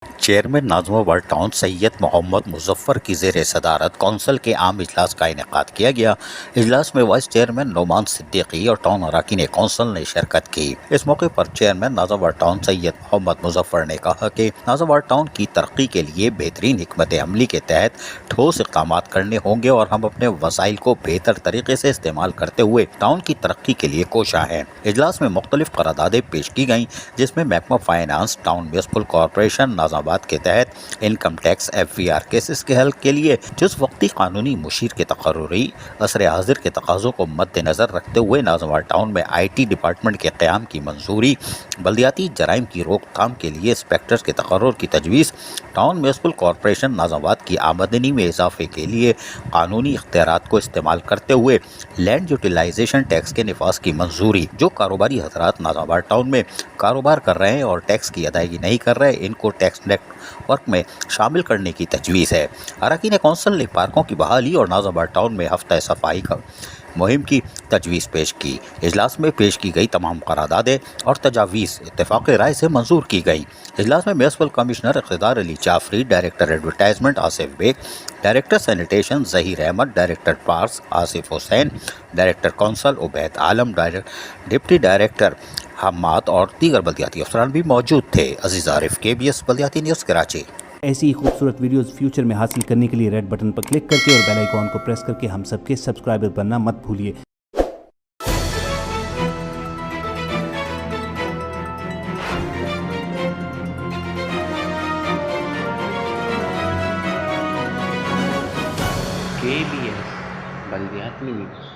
Chairman Nazma world town سید محمد مظفر کی زیر صدارت کونسل کے عام اجلاس کا انعقاد کیا گیا۔ اجلاس میں وائس چیئرمین نعمان صدیقی اور ٹاؤن اراکین کونسل نے شرکت کی۔ اس موقع پر چیئرمین نازمہ ورلڈ ٹاؤن سید محمد مظفر نے کہا کہ نازمہ ورلڈ ٹاؤن کی ترقی کے لیے بہترین حکمت عملی کے تحت ٹھوس اقدامات کرنے ہوں گے اور ہم اپنے وسائل کو بہتر طریقے سے استعمال کرتے ہوئے ٹاؤن کی ترقی کے لیے کوشاں ہیں۔ اجلاس میں مختلف قراردادیں پیش کی گئیں، جس میں محکمہ finance, town municipal corporation norms آباد کے تحت انکم ٹیکس FVR کیسز کے حل کے لیے جز وقتی قانونی مشیر کے تقرری عصر حاضر کے تقاضوں کو مد نظر رکھتے ہوئے نازم آباد ٹاؤن میں IT ڈپارٹمنٹ کے قیام کی منظوری، بلدیاتی جرائم کی روک تھام کے لیے انسپیکٹرز کے تقرر کی تجویز، ٹاؤن میونسپل کارپوریشن نازم آباد کی آمدنی میں اضافے کے لیے قانونی اختیارات کو استعمال کرتے ہوئے لینڈ یوٹیلائزیشن ٹیکس کے نفاذ کی منظوری۔ جو کاروباری حضرات نازم آباد ٹاؤن میں کاروبار کر رہے ہیں اور ٹیکس کی ادائیگی نہیں کر رہے، ان کو ٹیکس نیٹ ورک میں شامل کرنے کی تجویز ہے۔ اراکین کونسل نے پارکوں کی بحالی اور نازم آباد ٹاؤن میں ہفتہ صفائی کا مہم کی تجویز پیش کی۔ اجلاس میں پیش کی گئی تمام قراردادیں اور تجاویز اتفاق رائے سے منظور کی گئی۔ اجلاس میں municipal commissioner Iqtidar Ali Jafri, director advertisement Asif Baig, director sanitation Zaheer Ahmed, director parks Asif Hussain, director council Ubaid Alam, deputy director Hammad اور دیگر بلدیاتی افسران بھی موجود تھے۔ عزیز عارف، KBS بلدیاتی نیوز، کراچی۔ ایسی ہی خوبصورت ویڈیوز فیوچر میں حاصل کرنے کے لیے ریڈ بٹن پر کلک کر کے اور بیل آئیکن کو پریس کر کے ہم سب کے سبسکرائبر بننا مت بھولیے۔ KBS بلدیاتی نیوز۔